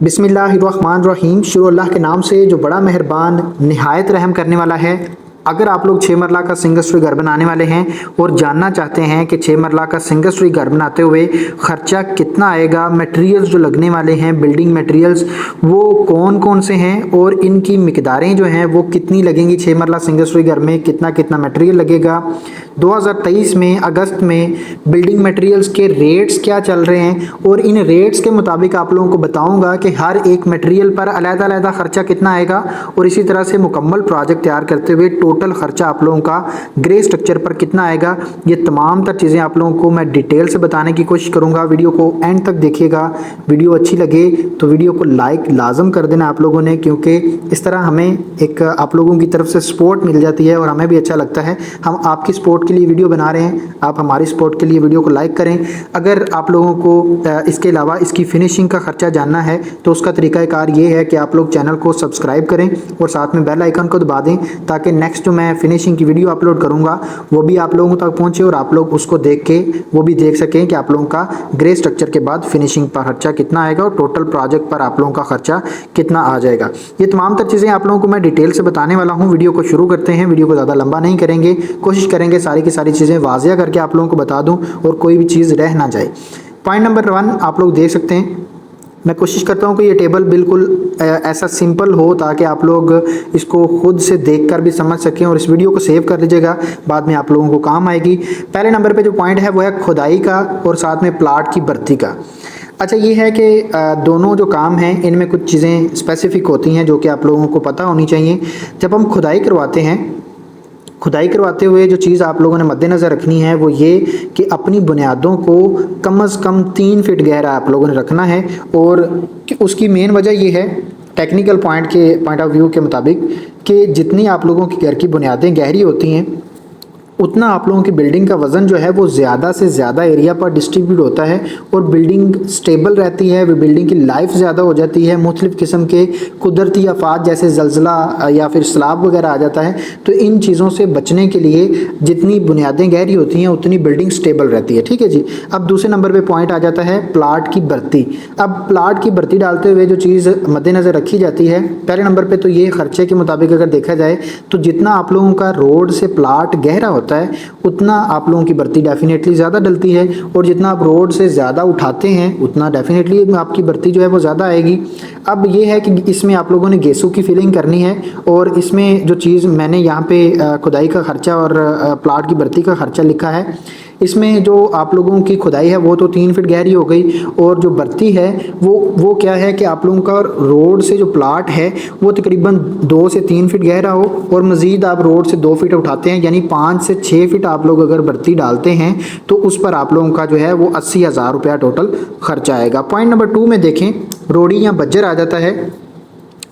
बिस्मिल्लाहिर्रहमानिर्रहीम। शुरू अल्लाह के नाम से जो बड़ा मेहरबान निहायत रहम करने वाला है। अगर आप लोग 6 मरला का सिंगल स्टोरी घर बनाने वाले हैं और जानना चाहते हैं कि 6 मरला का सिंगल स्टोरी घर बनाते हुए ख़र्चा कितना आएगा, मटेरियल्स जो लगने वाले हैं, बिल्डिंग मटेरियल्स वो कौन कौन से हैं और इनकी मिकदारें जो हैं वो कितनी लगेंगी, 6 मरला सिंगल स्टोरी घर में कितना कितना मटेरियल लगेगा, 2023 में अगस्त में बिल्डिंग मटेरियल्स के रेट्स क्या चल रहे हैं और इन रेट्स के मुताबिक आप लोगों को बताऊंगा कि हर एक मटेरियल पर अलग-अलग खर्चा कितना आएगा और इसी तरह से मुकम्मल प्रोजेक्ट तैयार करते हुए टोटल खर्चा आप लोगों का ग्रे स्ट्रक्चर पर कितना आएगा। ये तमाम तर चीज़ें आप लोगों को मैं डिटेल से बताने की कोशिश करूँगा। वीडियो को एंड तक देखिएगा। वीडियो अच्छी लगे तो वीडियो को लाइक लाजम कर देना आप लोगों ने, क्योंकि इस तरह हमें एक आप लोगों की तरफ से सपोर्ट मिल जाती है और हमें भी अच्छा लगता है। हम आपकी सपोर्ट के लिए वीडियो बना रहे हैं, आप हमारी सपोर्ट के लिए वीडियो को लाइक करें। अगर आप लोगों को इसके अलावा इसकी फिनिशिंग का खर्चा जानना है तो उसका तरीकाकार ये है कि आप लोग चैनल को सब्सक्राइब करें और साथ में बेल आइकन को दबा दें ताकि नेक्स्ट जो मैं फिनिशिंग की वीडियो अपलोड करूंगा वो भी आप लोगों तक पहुंचे और आप लोग उसको देख के वो भी देख सकें कि आप लोगों का ग्रे स्ट्रक्चर के बाद फिनिशिंग पर खर्चा कितना आएगा और टोटल प्रोजेक्ट पर आप लोगों का खर्चा कितना आ जाएगा। ये तमाम तर चीज़ें आप लोगों को मैं डिटेल से बताने वाला हूँ। वीडियो को शुरू करते हैं। वीडियो को ज़्यादा लंबा नहीं करेंगे, कोशिश करेंगे सारी की सारी चीज़ें वाजिया करके आप लोगों को बता दूं और कोई भी चीज़ रह ना जाए। पॉइंट नंबर 1 आप लोग देख सकते हैं। मैं कोशिश करता हूं कि ये टेबल बिल्कुल ऐसा सिंपल हो ताकि आप लोग इसको खुद से देखकर भी समझ सकें और इस वीडियो को सेव कर लीजिएगा, बाद में आप लोगों को काम आएगी। पहले नंबर पे जो पॉइंट है वो है खुदाई का और साथ में प्लाट की भर्ती का। अच्छा, ये है कि दोनों जो काम हैं इनमें कुछ चीज़ें स्पेसिफिक होती हैं जो कि आप लोगों को पता होनी चाहिए। जब हम खुदाई करवाते हैं, खुदाई करवाते हुए जो चीज़ आप लोगों ने मद्देनज़र रखनी है वो ये कि अपनी बुनियादों को कम से कम 3 फीट गहरा आप लोगों ने रखना है। और उसकी मेन वजह ये है टेक्निकल पॉइंट ऑफ व्यू के मुताबिक कि जितनी आप लोगों की घर की बुनियादें गहरी होती हैं उतना आप लोगों की बिल्डिंग का वज़न जो है वो ज़्यादा से ज़्यादा एरिया पर डिस्ट्रीब्यूट होता है और बिल्डिंग स्टेबल रहती है। वो बिल्डिंग की लाइफ ज़्यादा हो जाती है। मुख्तलिफ़ किस्म के कुदरती आफात जैसे ज़लज़ला या फिर सैलाब वगैरह आ जाता है, तो इन चीज़ों से बचने के लिए जितनी बुनियादें गहरी होती हैं उतनी बिल्डिंग स्टेबल रहती है। ठीक है जी। अब दूसरे नंबर पर पॉइंट आ जाता है प्लाट की भर्ती। अब प्लाट की भर्ती डालते हुए जो चीज़ मद्देनज़र रखी जाती है, पहले नंबर पर तो ये खर्चे के मुताबिक अगर देखा जाए तो जितना आप लोगों का रोड से प्लाट गहरा होता है उतना आप लोगों की भर्ती डेफिनेटली ज़्यादा डलती है और जितना आप रोड से ज़्यादा उठाते हैं उतना डेफिनेटली आपकी भर्ती जो है वो ज़्यादा आएगी। अब ये है कि इसमें आप लोगों ने गेसों की फिलिंग करनी है और इसमें जो चीज़ मैंने यहाँ पे खुदाई का खर्चा और प्लाट की भर्ती का खर्चा लिखा है, इसमें जो आप लोगों की खुदाई है वो तो 3 फीट गहरी हो गई और जो भर्ती है वो क्या है कि आप लोगों का रोड से जो प्लाट है वो तकरीबन 2 से 3 फीट गहरा हो और मज़ीद आप रोड से 2 फीट उठाते हैं, यानी 5 से 6 फीट आप लोग अगर भर्ती डालते हैं तो उस पर आप लोगों का जो है वो 80,000 रुपया टोटल खर्चा आएगा। पॉइंट नंबर 2 में देखें, रोड़ी या बज्जर आ जाता है।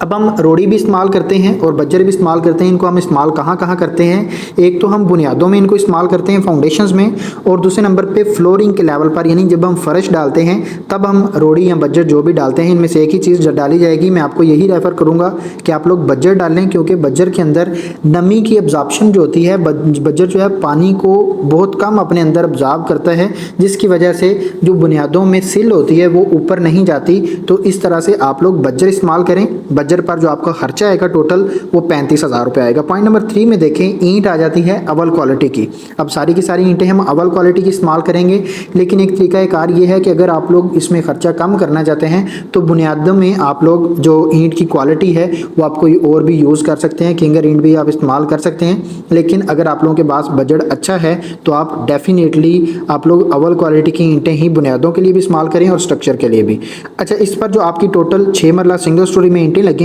अब हम रोड़ी भी इस्तेमाल करते हैं और बज्जर भी इस्तेमाल करते हैं। इनको हम इस्तेमाल कहाँ कहाँ करते हैं? एक तो हम बुनियादों में इनको इस्तेमाल करते हैं, फाउंडेशंस में, और दूसरे नंबर पे फ्लोरिंग के लेवल पर, यानी जब हम फर्श डालते हैं तब हम रोड़ी या बज्जर जो भी डालते हैं इनमें से एक ही चीज़ डाली जाएगी। मैं आपको यही रेफ़र करूँगा कि आप लोग बज्जर डालें, क्योंकि बज्जर के अंदर नमी की एब्जॉर्प्शन जो होती है, बज्जर जो है पानी को बहुत कम अपने अंदर एब्जॉर्ब करता है, जिसकी वजह से जो बुनियादों में सिल होती है वो ऊपर नहीं जाती। तो इस तरह से आप लोग बज्जर इस्तेमाल करें। बज्जर पर जो आपका खर्चा आएगा टोटल वो 35,000 रुपये आएगा। पॉइंट नंबर 3 में देखें, ईंट आ जाती है अव्वल क्वालिटी की। अब सारी की सारी ईंटें हम अव्वल क्वालिटी की इस्तेमाल करेंगे, लेकिन एक तरीकाकार ये है कि अगर आप लोग इसमें खर्चा कम करना चाहते हैं तो बुनियादों में आप लोग जो ईंट की क्वालिटी है वो आप कोई और भी यूज़ कर सकते हैं, किंगर ईंट भी आप इस्तेमाल कर सकते हैं। लेकिन अगर आप लोगों के पास बजट अच्छा है तो आप डेफिनेटली आप लोग अव्वल क्वालिटी की ईंटें ही बुनियादों के लिए भी इस्तेमाल करें और स्ट्रक्चर के लिए भी। अच्छा, इस पर जो आपकी टोटल 6 मरला सिंगल स्टोरी में ईंटें लगेंगी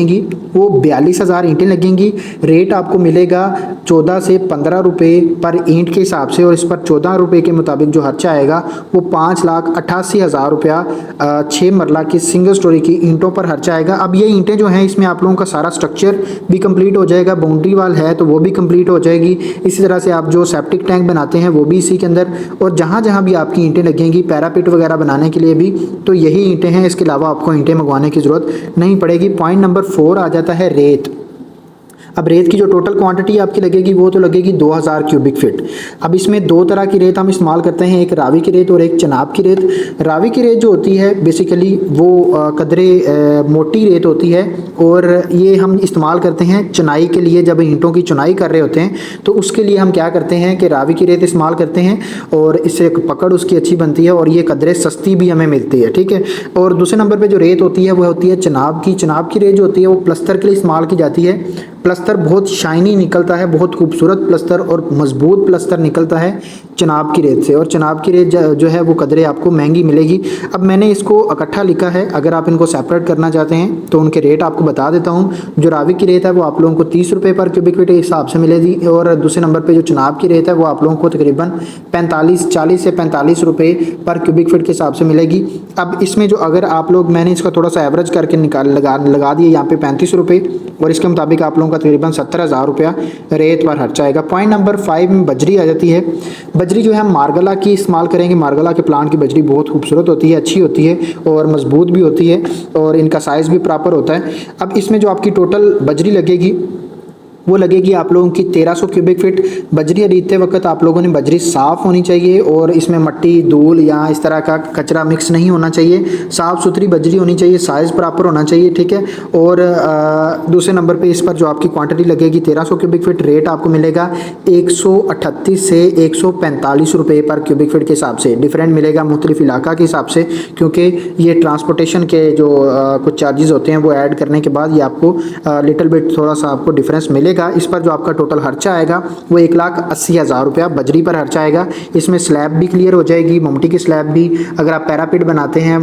वो 42,000 ईंटें लगेंगी। रेट आपको मिलेगा 14 से 15 रुपये पर ईंट के हिसाब से और इस पर 14 रुपये के मुताबिक जो खर्चा आएगा वो 5,88,000 रुपया 6 मरला की सिंगल स्टोरी की ईंटों पर खर्चा आएगा। अब ये ईंटें जो हैं इसमें आप लोगों का सारा स्ट्रक्चर भी कंप्लीट हो जाएगा, बाउंड्री वाल है तो वो भी कंप्लीट हो जाएगी। इसी तरह से आप जो सेप्टिक टैंक बनाते हैं वो भी इसी के अंदर, और जहाँ जहाँ भी आपकी ईंटें लगेंगी पैरापिट वगैरह बनाने के लिए भी तो यही ईंटें हैं, इसके अलावा आपको ईंटें मंगवाने की ज़रूरत नहीं पड़ेगी। पॉइंट नंबर 4 आ जाता है रेत। अब रेत की जो टोटल क्वांटिटी आपकी लगेगी वो तो लगेगी 2000 क्यूबिक फीट। अब इसमें दो तरह की रेत हम इस्तेमाल करते हैं, एक रावी की रेत और एक चनाब की रेत। रावी की रेत जो होती है बेसिकली वो कदरे मोटी रेत होती है और ये हम इस्तेमाल करते हैं चुनाई के लिए। जब ईंटों की चुनाई कर रहे होते हैं तो उसके लिए हम क्या करते हैं कि रावी की रेत इस्तेमाल करते हैं और इससे पकड़ उसकी अच्छी बनती है और ये कदरे सस्ती भी हमें मिलती है, ठीक है। और दूसरे नंबर पे जो रेत होती है वो होती है चनाब की। चनाब की रेत जो होती है वो प्लस्तर के लिए इस्तेमाल की जाती है। प्लस्तर बहुत शाइनी निकलता है, बहुत खूबसूरत प्लस्तर और मजबूत प्लस्तर निकलता है चनाब की रेत से। और चनाब की रेत जो है वो कदरे आपको महंगी मिलेगी। अब मैंने इसको इकट्ठा लिखा है, अगर आप इनको सेपरेट करना चाहते हैं तो उनके रेट आपको बता देता हूँ। जो रावी की रेत है वो आप लोगों को 30 रुपये पर क्यूबिक फीट के हिसाब से मिलेगी और दूसरे नंबर पर जो चनाब की रेत है वो आप लोगों को तकरीबन 40 से 45 रुपये पर क्यूबिक फीट के हिसाब से मिलेगी। अब इसमें जो अगर आप लोग, मैंने इसका थोड़ा सा एवरेज करके लगा दिया यहाँ पे 35 रुपये और इसके मुताबिक आप लोगों का तकरीबन 70,000 रुपया रेत पर खर्चा आएगा। पॉइंट नंबर 5 में बजरी आ जाती है। बजरी जो है हम मारगला की इस्तेमाल करेंगे। मारगला के प्लांट की बजरी बहुत खूबसूरत होती है, अच्छी होती है और मजबूत भी होती है और इनका साइज़ भी प्रॉपर होता है। अब इसमें जो आपकी टोटल बजरी लगेगी वो लगेगी आप लोगों की 1300 क्यूबिक फीट। बजरी खरीदते वक्त आप लोगों ने बजरी साफ़ होनी चाहिए और इसमें मट्टी, धूल या इस तरह का कचरा मिक्स नहीं होना चाहिए। साफ़ सुथरी बजरी होनी चाहिए, साइज़ प्रॉपर होना चाहिए, ठीक है। और दूसरे नंबर पे इस पर जो आपकी क्वांटिटी लगेगी 1300 क्यूबिक फीट, रेट आपको मिलेगा 138 से 145 रुपये पर क्यूबिक फीट के हिसाब से। डिफरेंट मिलेगा मुख्तलिफ इलाका के हिसाब से, क्योंकि ये ट्रांसपोर्टेशन के जो कुछ चार्जेस होते हैं वो ऐड करने के बाद ये आपको लिटिल बिट थोड़ा सा आपको डिफरेंस मिलेगा। इस पर जो आपका टोटल खर्चा आएगा वो 1,80,000 रुपया बजरी पर खर्चा आएगा। इसमें स्लैब भी क्लियर हो जाएगी, ममटी की स्लैब भी, अगर आप पैरापिट बनाते हैं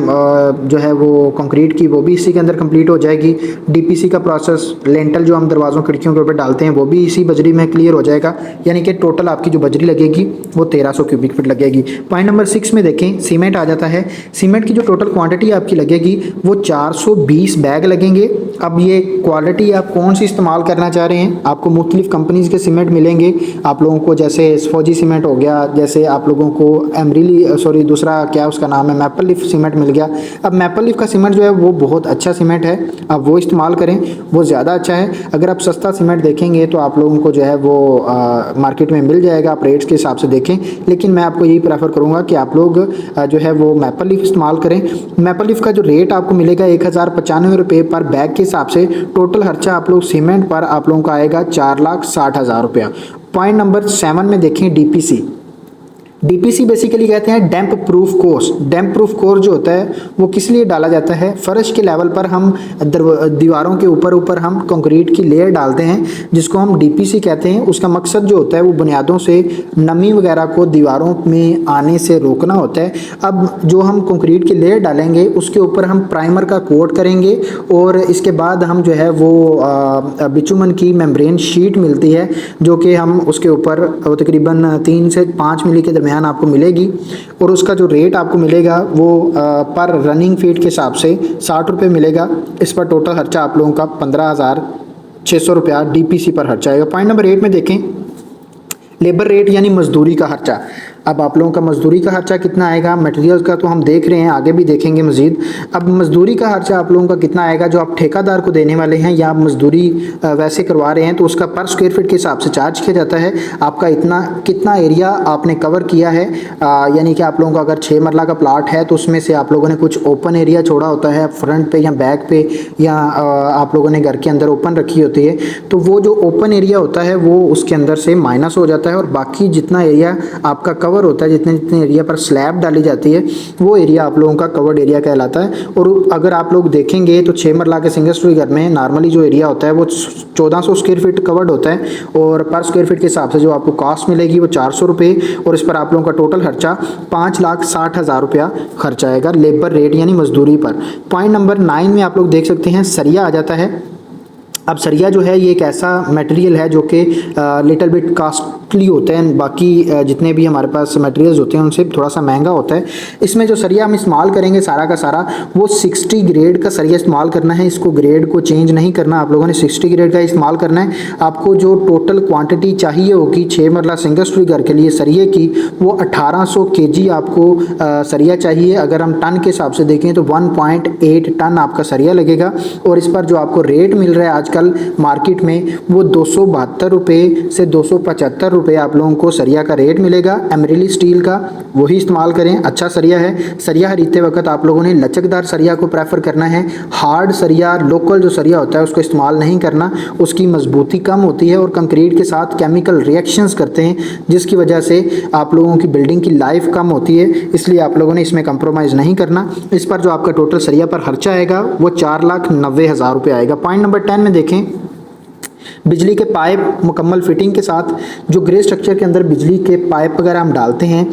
जो है वो कंक्रीट की, वो भी इसी के अंदर कंप्लीट हो जाएगी। डीपीसी का प्रोसेस, लेंटल जो हम दरवाज़ों खिड़कियों के ऊपर डालते हैं वो भी इसी बजरी में क्लियर हो जाएगा। यानी कि टोटल आपकी जो बजरी लगेगी वो 1300 क्यूबिक फीट लगेगी। पॉइंट नंबर 6 में देखें, सीमेंट आ जाता है। सीमेंट की जो टोटल क्वांटिटी आपकी लगेगी वो 420 बैग लगेंगे। अब ये क्वालिटी आप कौन सी इस्तेमाल करना चाह रहे हैं, आपको मुख्तलिफ कंपनीज़ के सीमेंट मिलेंगे आप लोगों को, जैसे फौजी सीमेंट हो गया, जैसे आप लोगों को दूसरा क्या उसका नाम है, मैपल लीफ सीमेंट मिल गया। अब मैपल लीफ का सीमेंट जो है वो बहुत अच्छा सीमेंट है, आप वो इस्तेमाल करें, वो ज़्यादा अच्छा है। अगर आप सस्ता सीमेंट देखेंगे तो आप लोगों को जो है वो मार्केट में मिल जाएगा, आप रेट्स के हिसाब से देखें। लेकिन मैं आपको यही प्रेफर करूँगा कि आप लोग जो है वो मैपल लीफ इस्तेमाल करें। मैपल लीफ का जो रेट आपको मिलेगा 1095 रुपये पर बैग के हिसाब से। टोटल खर्चा आप लोग सीमेंट पर आप लोगों का आएगा 4,60,000 रुपया। पॉइंट नंबर 7 में देखें, डीपीसी। डीपीसी बेसिकली कहते हैं डैम्प प्रूफ कोर्स। डैम्प प्रूफ कोर्स जो होता है वो किस लिए डाला जाता है, फर्श के लेवल पर हम दीवारों के ऊपर हम कंक्रीट की लेयर डालते हैं जिसको हम डीपीसी कहते हैं। उसका मकसद जो होता है वो बुनियादों से नमी वगैरह को दीवारों में आने से रोकना होता है। अब जो हम कंक्रीट की लेयर डालेंगे उसके ऊपर हम प्राइमर का कोट करेंगे और इसके बाद हम जो है वो बिचुमन की मेम्ब्रेन शीट मिलती है जो कि हम उसके ऊपर तकरीबन 3 से 5 मिली के दरमियान आपको मिलेगी और उसका जो रेट आपको मिलेगा वो पर रनिंग फीट के हिसाब से 60 रुपये मिलेगा। इस पर टोटल खर्चा आप लोगों का 15,600 रुपया डीपीसी पर खर्चा आएगा। पॉइंट नंबर 8 में देखें, लेबर रेट यानी मजदूरी का खर्चा। अब आप लोगों का मजदूरी का खर्चा कितना आएगा, मटेरियल्स का तो हम देख रहे हैं, आगे भी देखेंगे मज़ीद। अब मजदूरी का खर्चा आप लोगों का कितना आएगा, जो आप ठेकेदार को देने वाले हैं या आप मजदूरी वैसे करवा रहे हैं तो उसका पर स्क्वायर फीट के हिसाब से चार्ज किया जाता है। आपका कितना एरिया आपने कवर किया है, यानी कि आप लोगों का अगर 6 मरला का प्लाट है तो उसमें से आप लोगों ने कुछ ओपन एरिया छोड़ा होता है फ्रंट पे या बैक पे, या आप लोगों ने घर के अंदर ओपन रखी होती है, तो वो जो ओपन एरिया होता है वो उसके अंदर से माइनस हो जाता है और बाकी जितना एरिया आपका कवर होता है, जितने एरिया पर स्लैब डाली जाती है वो एरिया आप लोगों का कवर्ड एरिया कहलाता है। और अगर आप लोग देखेंगे तो 6 मरला के सिंगल स्टोरी घर में नॉर्मली जो एरिया होता है वो 1400 स्क्वायर फीट कवर्ड होता है और पर स्क्वायर फीट के हिसाब से जो आपको कॉस्ट मिलेगी वो 400 रुपये और इस पर आप लोगों का टोटल खर्चा 5,60,000 रुपया खर्चा आएगा लेबर रेट यानी मजदूरी पर। पॉइंट नंबर 9 में आप लोग देख सकते हैं, सरिया आ जाता है। अब सरिया जो है ये एक ऐसा मटेरियल है जो कि लिटिल बिट कॉस्टली होता है, बाकी जितने भी हमारे पास मटेरियल्स होते हैं उनसे थोड़ा सा महंगा होता है। इसमें जो सरिया हम इस्तेमाल करेंगे सारा का सारा वो 60 ग्रेड का सरिया इस्तेमाल करना है। इसको ग्रेड को चेंज नहीं करना, आप लोगों ने 60 ग्रेड का इस्तेमाल करना है। आपको जो टोटल क्वांटिटी चाहिए होगी 6 मरला सिंगल स्टोरी घर के लिए सरिये की वो 1800 kg आपको सरिया चाहिए। अगर हम टन के हिसाब से देखें तो 1.8 टन आपका सरिया लगेगा और इस पर जो आपको रेट मिल रहा है आज आजकल मार्केट में वो 272 रुपये से 275 रुपये आप लोगों को सरिया का रेट मिलेगा। एमरिली स्टील का वही इस्तेमाल करें, अच्छा सरिया है। सरिया खरीदते वक्त आप लोगों ने लचकदार सरिया को प्रेफर करना है। हार्ड सरिया, लोकल जो सरिया होता है उसको इस्तेमाल नहीं करना, उसकी मजबूती कम होती है और कंक्रीट के साथ केमिकल रिएक्शंस करते हैं जिसकी वजह से आप लोगों की बिल्डिंग की लाइफ कम होती है, इसलिए आप लोगों ने इसमें कंप्रोमाइज़ नहीं करना। इस पर जो आपका टोटल सरिया पर खर्चा आएगा वो 4,90,000 रुपये आएगा। पॉइंट नंबर 10 में देखें, बिजली के पाइप मुकम्मल फिटिंग के साथ जो ग्रे स्ट्रक्चर के अंदर बिजली के पाइप वगैरह हम डालते हैं,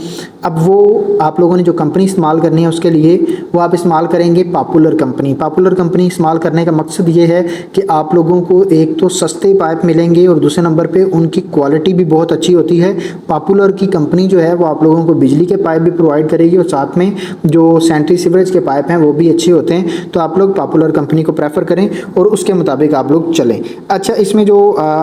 अब वो आप लोगों ने जो कंपनी इस्तेमाल करनी है उसके लिए वो आप इस्तेमाल करेंगे पॉपुलर कंपनी। पॉपुलर कंपनी इस्तेमाल करने का मकसद ये है कि आप लोगों को एक तो सस्ते पाइप मिलेंगे और दूसरे नंबर पे उनकी क्वालिटी भी बहुत अच्छी होती है। पॉपुलर की कंपनी जो है वो आप लोगों को बिजली के पाइप भी प्रोवाइड करेगी और साथ में जो सैनिटरी सीवरेज के पाइप हैं वो भी अच्छे होते हैं। तो आप लोग पॉपुलर कंपनी को प्रेफर करें और उसके मुताबिक आप लोग चलें। अच्छा, इसमें जो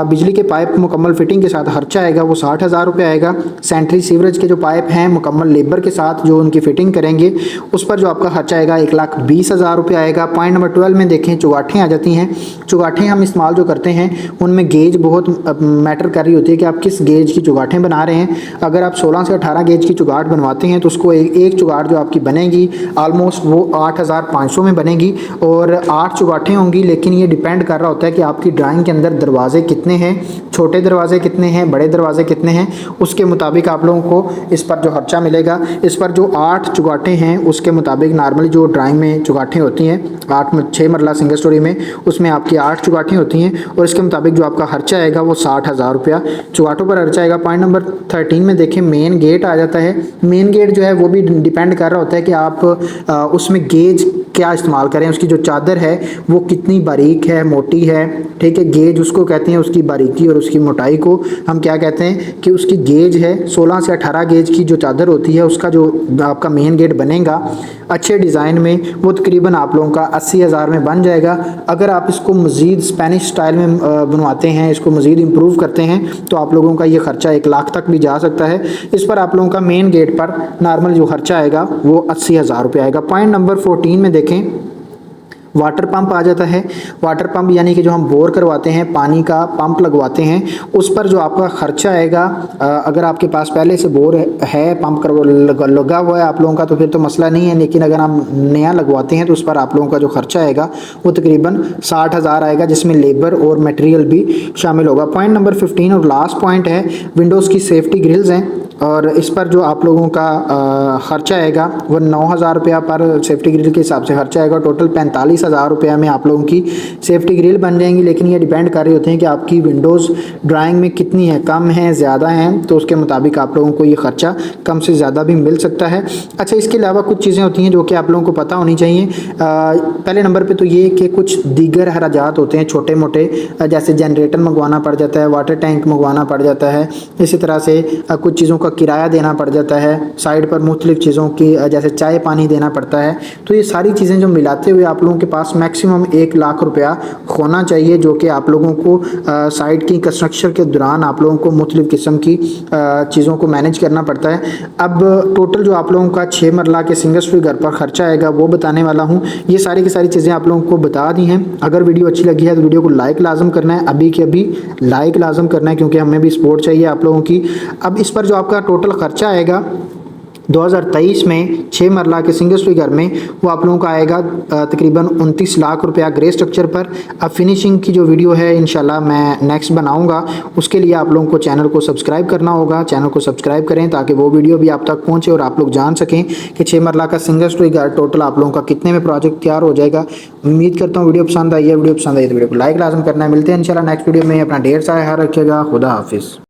बिजली के पाइप मुकम्मल फिटिंग के साथ खर्चा आएगा वो 60,000 रुपये आएगा। सैनिटरी सीवरेज के जो पाइप हैं मुकम्मल लेबर के साथ जो उनकी फिटिंग करेंगे उस पर जो आपका खर्चा आएगा 1,20,000 रुपये आएगा। पॉइंट नंबर 12 में देखें, चुगाठें आ जाती हैं। चुगाठें हम इस्तेमाल जो करते हैं उनमें गेज बहुत मैटर कर रही होती है कि आप किस गेज की चुगाठें बना रहे हैं। अगर आप 16 से 18 गेज की चुगाठ बनवाते हैं तो उसको एक चुगाठ जो आपकी बनेगी ऑलमोस्ट वो 8,500 में बनेगी और 8 चुगाठें होंगी। लेकिन ये डिपेंड कर रहा होता है कि आपकी ड्राइंग के अंदर दरवाजे कितने हैं, छोटे दरवाजे कितने हैं, बड़े दरवाजे कितने हैं, उसके मुताबिक आप लोगों को इस पर जो खर्चा मिलेगा। इस पर जो 8 चुगाठें हैं उसके मुताबिक नॉर्मली जो ड्राइंग में चुगाठें होती हैं 6 मरला सिंगल स्टोरी में उसमें आपकी 8 चुगाठें होती हैं और इसके मुताबिक जो आपका खर्चा आएगा वो 60,000 रुपया चुगाठों पर खर्चा आएगा। पॉइंट नंबर 13 में देखें, मेन गेट आ जाता है। मेन गेट जो है वो भी डिपेंड कर रहा होता है कि आप उसमें गेज क्या इस्तेमाल करें, उसकी जो चादर है वो कितनी बारीक है, मोटी है, ठीक है। गेज उसको कहते हैं, उसकी बारीकी और उसकी मोटाई को हम क्या कहते हैं कि उसकी गेज है। 16 से 18 गेज की जो चादर होती है उसका जो आपका मेन गेट बनेगा अच्छे डिज़ाइन में वो तकरीबन आप लोगों का 80,000 में बन जाएगा। अगर आप इसको मज़ीद स्पेनिश स्टाइल में बनवाते हैं, इसको मज़ीद इम्प्रूव करते हैं तो आप लोगों का ये खर्चा 1 लाख तक भी जा सकता है। इस पर आप लोगों का मेन गेट पर नॉर्मल जो खर्चा आएगा वो 80,000 रुपये आएगा। पॉइंट नंबर 14 में देखें, वाटर पंप आ जाता है। वाटर पंप यानी कि जो हम बोर करवाते हैं, पानी का पंप लगवाते हैं, उस पर जो आपका खर्चा आएगा, अगर आपके पास पहले से बोर है, पंप लगा हुआ है आप लोगों का तो फिर तो मसला नहीं है। लेकिन अगर हम नया लगवाते हैं तो उस पर आप लोगों का जो खर्चा आएगा वो तकरीबन 60,000 आएगा जिसमें लेबर और मटेरियल भी शामिल होगा। पॉइंट नंबर 15 और लास्ट पॉइंट है, विंडोज़ की सेफ्टी ग्रिल्स हैं और इस पर जो आप लोगों का खर्चा आएगा वो 9,000 रुपया पर सेफ्टी ग्रिल के हिसाब से खर्चा आएगा। टोटल 45,000 रुपया में आप लोगों की सेफ्टी ग्रिल बन जाएंगी। लेकिन ये डिपेंड कर रहे होते हैं कि आपकी विंडोज़ ड्राइंग में कितनी है, कम है, ज़्यादा है, तो उसके मुताबिक आप लोगों को ये खर्चा कम से ज़्यादा भी मिल सकता है। अच्छा, इसके अलावा कुछ चीज़ें होती हैं जो कि आप लोगों को पता होनी चाहिए। पहले नंबर पर तो ये कि कुछ दीगर खराजात होते हैं छोटे मोटे, जैसे जनरेटर मंगवाना पड़ जाता है, वाटर टैंक मंगवाना पड़ जाता है, इसी तरह से कुछ चीज़ों किराया देना पड़ जाता है, साइड पर मुख्तलिफ चीज़ों की जैसे चाय पानी देना पड़ता है। तो ये सारी चीज़ें जो मिलाते हुए आप लोगों के पास मैक्सिमम 1 लाख रुपया होना चाहिए जो कि आप लोगों को साइड की कंस्ट्रक्शन के दौरान आप लोगों को मुख्तलिफ किस्म की चीज़ों को मैनेज करना पड़ता है। अब टोटल जो आप लोगों का 6 मरला के सिंगल स्टोरी घर पर खर्चा आएगा वो बताने वाला हूँ। ये सारी की सारी चीज़ें आप लोगों को बता दी हैं। अगर वीडियो अच्छी लगी है तो वीडियो को लाइक लाजम करना है, अभी के अभी लाइक लाजम करना है क्योंकि हमें भी सपोर्ट चाहिए आप लोगों की। अब इस पर जो आपका टोटल खर्चा आएगा 2023 में 6 मरला के सिंगल स्टोरी घर में वो आप लोगों का आएगा तकरीबन 29 लाख रुपया ग्रे स्ट्रक्चर पर। अब फिनिशिंग की जो वीडियो है इंशाल्लाह मैं नेक्स्ट बनाऊंगा, उसके लिए आप लोगों को चैनल को सब्सक्राइब करना होगा। चैनल को सब्सक्राइब करें ताकि वो वीडियो भी आप तक पहुंचे और आप लोग जान सकें कि 6 मरला का सिंगल स्टोरी घर टोटल आप लोगों का कितने में प्रोजेक्ट तैयार हो जाएगा। उम्मीद करता हूँ वीडियो पसंद आई है। वीडियो पसंद आई तो वीडियो को लाइक लाजम करना है। मिलते हैं इंशाल्लाह नेक्स्ट वीडियो में। अपना ढेर सारा ख्याल रखिएगा। खुदा हाफिज़।